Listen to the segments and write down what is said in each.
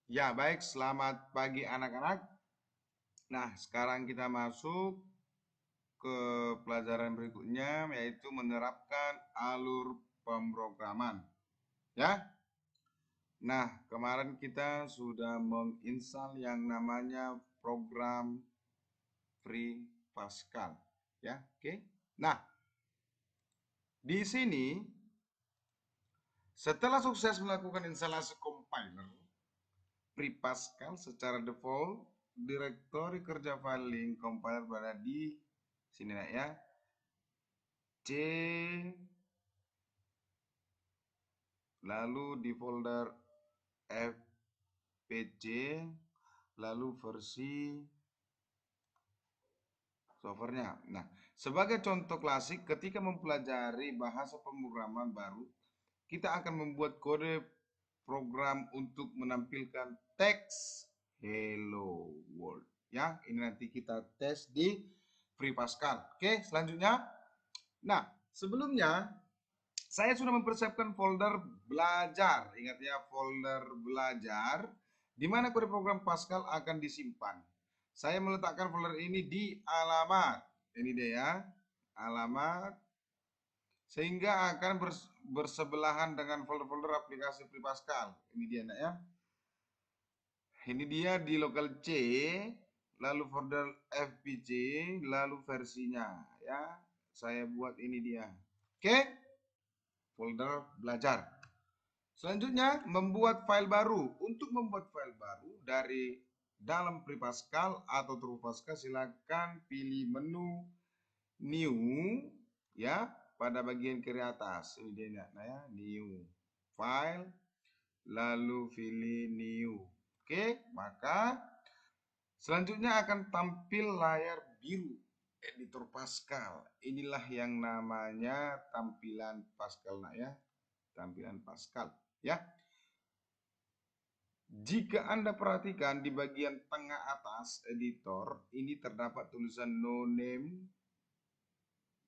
Ya, baik. Selamat pagi anak-anak. Nah, sekarang kita masuk ke pelajaran berikutnya, yaitu menerapkan alur pemrograman. Ya. Nah, kemarin kita sudah menginstal yang namanya program Free Pascal. Ya, oke. Nah, di sini setelah sukses melakukan instalasi compiler, Free Pascal secara default direktori kerja file link compiler berada di sini nak ya. C lalu di folder fpc lalu versi softwarenya. Nah, sebagai contoh klasik ketika mempelajari bahasa pemrograman baru, kita akan membuat kode program untuk menampilkan teks hello world. Ya, ini nanti kita tes di Free Pascal. Oke, selanjutnya. Nah, sebelumnya saya sudah mempersiapkan folder belajar. Ingat ya, folder belajar di mana kode program Pascal akan disimpan. Saya meletakkan folder ini di alamat. Ini dia ya, alamat, sehingga akan bersebelahan dengan folder-folder aplikasi Free Pascal. Ini dia nak ya. Ini dia di local C, lalu folder fpc, lalu versinya ya. Saya buat ini dia. Oke, folder belajar. Selanjutnya, membuat file baru. Untuk membuat file baru dari dalam Free Pascal atau True Pascal, silakan pilih menu New ya pada bagian kiri atas. Ini dia nah ya, New File, lalu pilih New. Oke, maka selanjutnya akan tampil layar biru editor Pascal. Inilah yang namanya tampilan Pascal nak ya, tampilan Pascal ya. Jika Anda perhatikan di bagian tengah atas editor, ini terdapat tulisan no name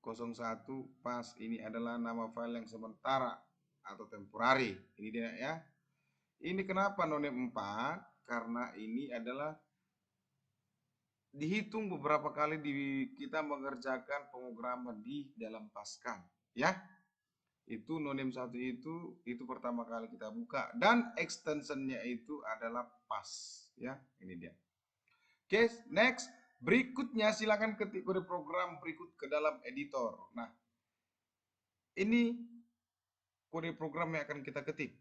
01 pas. Ini adalah nama file yang sementara atau temporary. Ini dia ya. Ini kenapa no name 4? Karena ini adalah dihitung beberapa kali kita mengerjakan pemrograman di dalam Pascal. Ya. Itu no name 1 itu pertama kali kita buka. Dan extensionnya itu adalah pas. Ya, ini dia. Oke, next. Berikutnya silakan ketik kode program berikut ke dalam editor. Nah, ini kode program yang akan kita ketik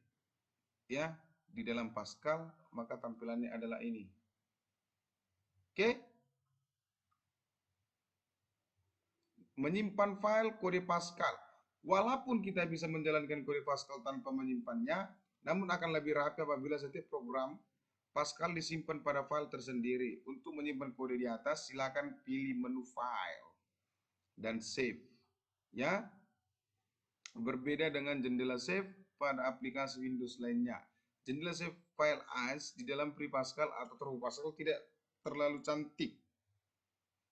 ya di dalam Pascal, maka tampilannya adalah ini. Oke. Menyimpan file kode Pascal. Walaupun kita bisa menjalankan kode Pascal tanpa menyimpannya, namun akan lebih rapi apabila setiap program Pascal disimpan pada file tersendiri. Untuk menyimpan kode di atas, silakan pilih menu file dan save. Ya, berbeda dengan jendela save pada aplikasi Windows lainnya. Jendela save file as di dalam Free Pascal atau Turbo Pascal tidak terlalu cantik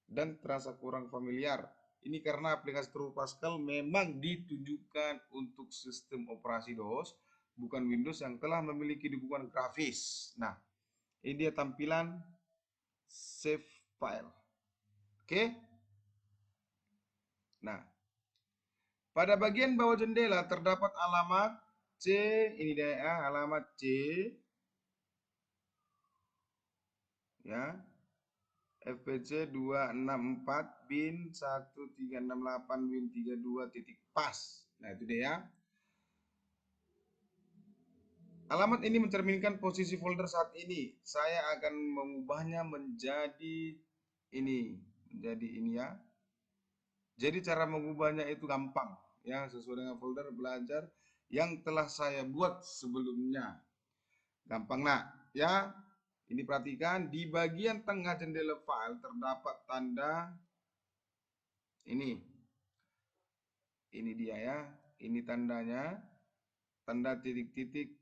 dan terasa kurang familiar. Ini karena aplikasi Turbo Pascal memang ditujukan untuk sistem operasi DOS, bukan Windows yang telah memiliki dukungan grafis. Nah, ini dia tampilan save file. Oke. Nah, pada bagian bawah jendela terdapat alamat C, ini dia ya, alamat C. Ya. FPC 264 bin 1368 bin 32 titik pas. Nah, itu dia ya. Alamat ini mencerminkan posisi folder saat ini. Saya akan mengubahnya menjadi ini, ya. Jadi cara mengubahnya itu gampang ya, sesuai dengan folder belajar yang telah saya buat sebelumnya. Gampang nak ya. Ini perhatikan di bagian tengah jendela file terdapat tanda ini. Ini dia ya. Ini tandanya, tanda titik-titik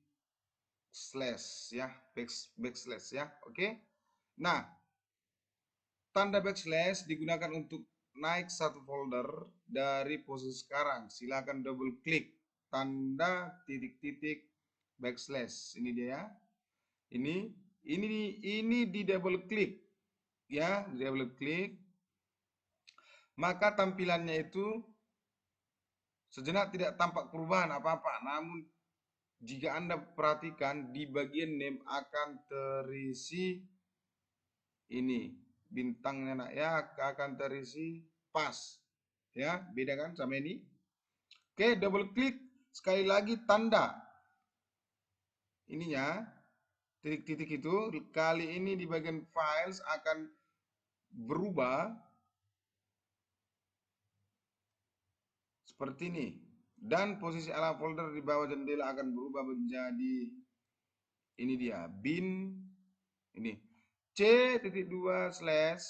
slash ya, backslash ya. Oke. Nah, tanda backslash digunakan untuk naik satu folder dari posisi sekarang. Silakan double klik tanda titik-titik backslash. Ini dia ya. Ini di double klik ya, di double klik. Maka tampilannya itu sejenak tidak tampak perubahan apa-apa. Namun jika Anda perhatikan di bagian name akan terisi ini bintangnya nak ya, akan terisi pas ya, beda kan sama ini. Oke, double klik sekali lagi tanda ininya titik-titik itu, kali ini di bagian files akan berubah seperti ini, dan posisi alam folder di bawah jendela akan berubah menjadi ini dia bin ini C.2 slash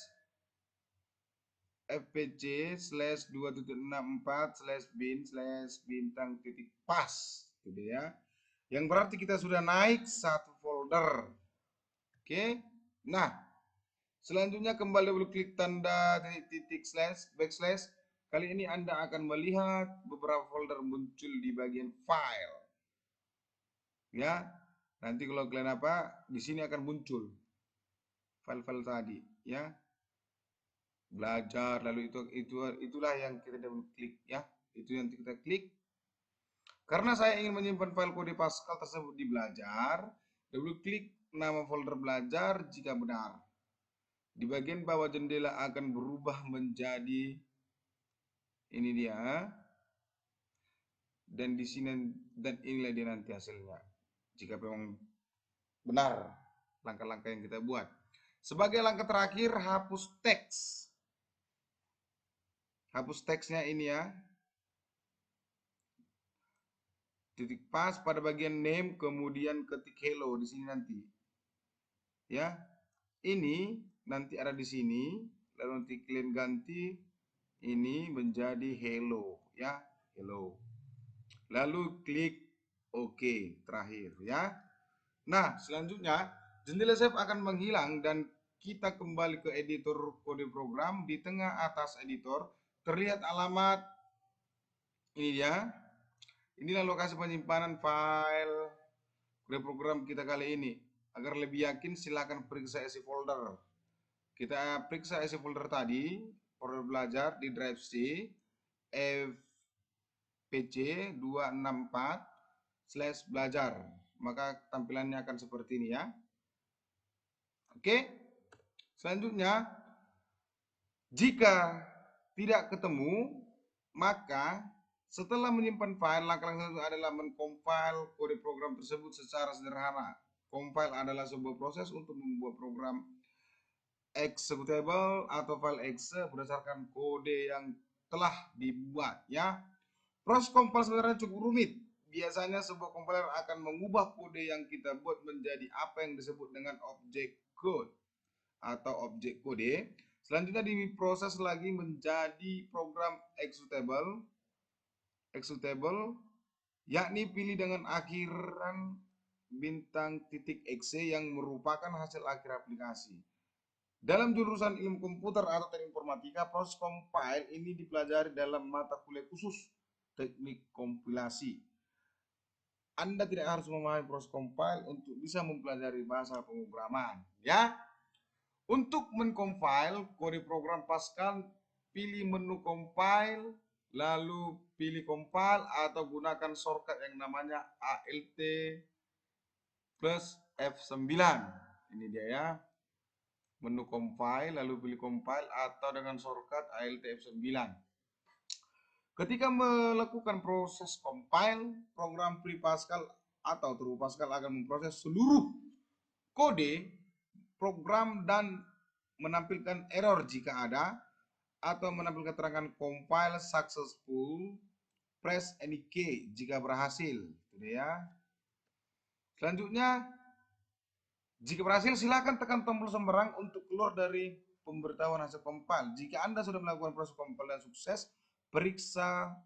fpc slash 2.64 slash bin slash bintang titik pas gitu ya, yang berarti kita sudah naik satu folder. Oke, nah selanjutnya kembali double klik tanda titik slash backslash. Kali ini Anda akan melihat beberapa folder muncul di bagian file ya. Nanti kalau kalian apa di sini akan muncul file-file tadi ya, belajar, lalu itulah yang kita double klik ya, itu yang kita klik. Karena saya ingin menyimpan file kode Pascal tersebut di belajar, double klik nama folder belajar jika benar. Di bagian bawah jendela akan berubah menjadi ini dia, dan di sini, dan inilah dia nanti hasilnya jika memang benar langkah-langkah yang kita buat. Sebagai langkah terakhir, hapus teks. Hapus teksnya ini ya, titik pas pada bagian name, kemudian ketik hello di sini nanti ya. Ini nanti ada di sini, lalu nanti kalian ganti ini menjadi hello ya, hello, lalu klik OK terakhir ya. Nah selanjutnya jendela save akan menghilang dan kita kembali ke editor kode program. Di tengah atas editor terlihat alamat ini dia. Inilah lokasi penyimpanan file kode program kita kali ini. Agar lebih yakin silakan periksa isi folder. Kita periksa isi folder tadi, folder belajar di drive C fpc 264 belajar. Maka tampilannya akan seperti ini ya. Oke. Selanjutnya, jika tidak ketemu, maka setelah menyimpan file, langkah selanjutnya adalah mencompile kode program tersebut secara sederhana. Compile adalah sebuah proses untuk membuat program executable atau file exe berdasarkan kode yang telah dibuat ya. Proses compile sebenarnya cukup rumit. Biasanya sebuah compiler akan mengubah kode yang kita buat menjadi apa yang disebut dengan object code atau objek kode. Selanjutnya diproses lagi menjadi program executable, yakni pilih dengan akhiran bintang titik exe yang merupakan hasil akhir aplikasi. Dalam jurusan ilmu komputer atau teknik informatika, proses compile ini dipelajari dalam mata kuliah khusus teknik kompilasi. Anda tidak harus memahami proses compile untuk bisa mempelajari bahasa pemrograman ya. Untuk mencompile kode program Pascal, pilih menu compile, lalu pilih compile atau gunakan shortcut yang namanya ALT plus F9. Ini dia ya. Menu compile, lalu pilih compile atau dengan shortcut ALT F9. Ketika melakukan proses compile, program Pascal atau Turbo Pascal akan memproses seluruh kode program dan menampilkan error jika ada, atau menampilkan keterangan compile successful, press any key jika berhasil. Itu ya. Selanjutnya, jika berhasil silakan tekan tombol sembarang untuk keluar dari pemberitahuan hasil compile. Jika Anda sudah melakukan proses compile dan sukses, periksa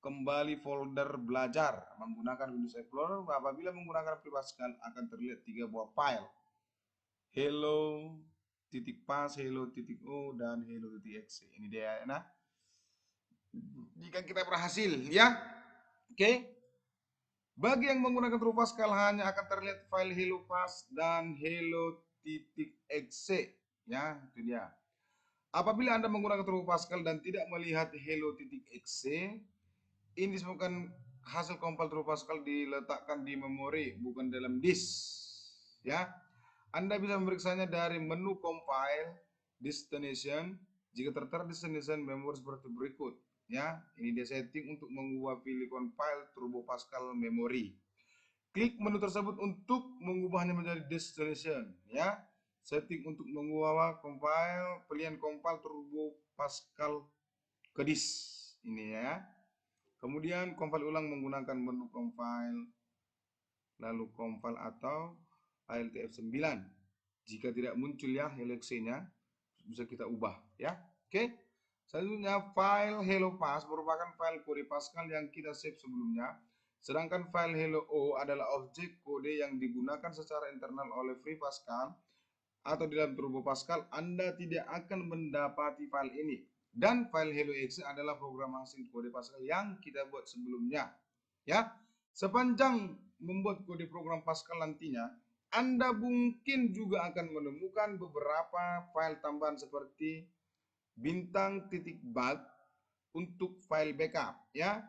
kembali folder belajar menggunakan Windows Explorer. Apabila menggunakan Pascal akan terlihat 3 buah file. Hello titik pas, hello titik o, dan hello titik exe. Ini dia. Nah, jika kita berhasil ya, oke. Bagi yang menggunakan Turbo Pascal hanya akan terlihat file hello pass dan hello.exe. Ya, itu dia. Apabila Anda menggunakan Turbo Pascal dan tidak melihat hello.exe, ini disebabkan hasil compile Turbo Pascal diletakkan di memori, bukan dalam disk. Ya, Anda bisa memeriksanya dari menu compile destination. Jika tertera destination memory seperti berikut. Ya, ini dia setting untuk mengubah pilih compile Turbo Pascal memory. Klik menu tersebut untuk mengubahnya menjadi destination. Ya, setting untuk mengubah compile, pilihan compile Turbo Pascal ke disk. Ini ya. Kemudian compile ulang menggunakan menu compile, lalu compile atau ALTF9. Jika tidak muncul ya hello.exe-nya, bisa kita ubah ya. Oke. Selanjutnya file hello pass merupakan file kode Pascal yang kita save sebelumnya. Sedangkan file hello o adalah objek kode yang digunakan secara internal oleh Free Pascal atau di dalam Turbo Pascal. Anda tidak akan mendapati file ini. Dan file hello.exe adalah program hasil kode Pascal yang kita buat sebelumnya. Ya, sepanjang membuat kode program Pascal nantinya, Anda mungkin juga akan menemukan beberapa file tambahan seperti bintang.bat untuk file backup. Ya,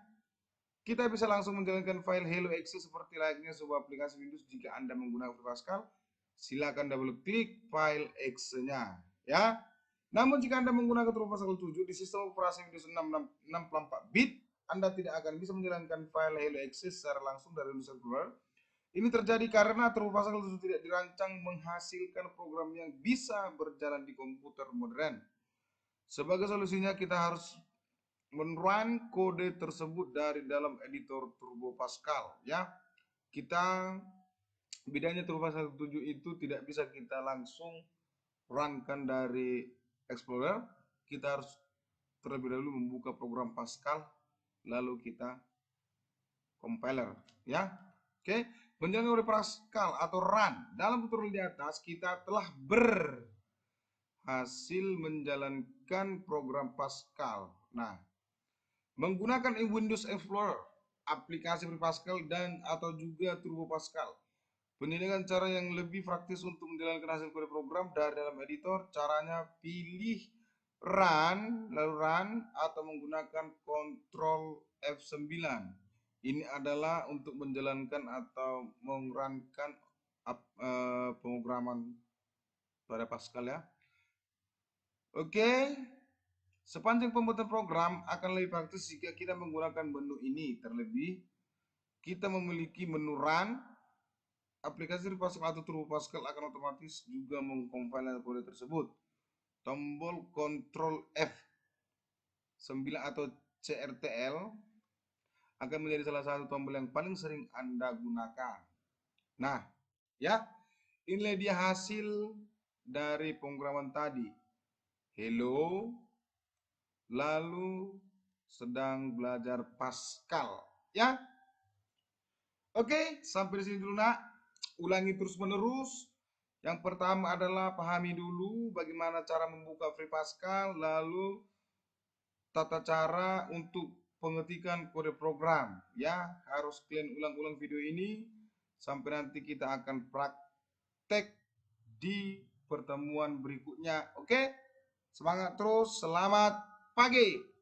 kita bisa langsung menjalankan file hello.exe seperti layaknya sebuah aplikasi Windows. Jika Anda menggunakan Free Pascal, silakan double klik file exe-nya. Ya. Namun jika Anda menggunakan Turbo Pascal 7 di sistem operasi Windows 64 bit, Anda tidak akan bisa menjalankan file hello.exe secara langsung dari Windows Explorer. Ini terjadi karena Turbo Pascal 7 tidak dirancang menghasilkan program yang bisa berjalan di komputer modern. Sebagai solusinya, kita harus men-run kode tersebut dari dalam editor Turbo Pascal. Ya, kita bedanya Turbo Pascal 7 itu tidak bisa kita langsung runkan dari Explorer. Kita harus terlebih dahulu membuka program Pascal, lalu kita compiler. Ya, oke. Menjalankan kode Pascal atau run. Dalam tutorial di atas kita telah berhasil menjalankan program Pascal. Nah, menggunakan Windows Explorer, aplikasi Free Pascal dan atau juga Turbo Pascal. Penilaian cara yang lebih praktis untuk menjalankan hasil kode program dari dalam editor. Caranya pilih run, lalu run atau menggunakan Ctrl F9. Ini adalah untuk menjalankan atau merunkan pemrograman pada Pascal ya. Oke. Sepanjang pembuatan program akan lebih praktis jika kita menggunakan menu ini. Terlebih, kita memiliki menu run. Aplikasi Pascal atau Turbo Pascal akan otomatis juga mengcompile kode tersebut. Tombol Ctrl F9 atau CRTL akan menjadi salah satu tombol yang paling sering Anda gunakan. Nah, ya, inilah dia hasil dari pemrograman tadi. Hello, lalu sedang belajar Pascal, ya. Oke, sampai di sini dulu nak. Ulangi terus menerus. Yang pertama adalah pahami dulu bagaimana cara membuka Free Pascal, lalu tata cara untuk pengetikan kode program. Ya, harus kalian ulang-ulang video ini sampai nanti kita akan praktek di pertemuan berikutnya. Oke, semangat terus. Selamat pagi.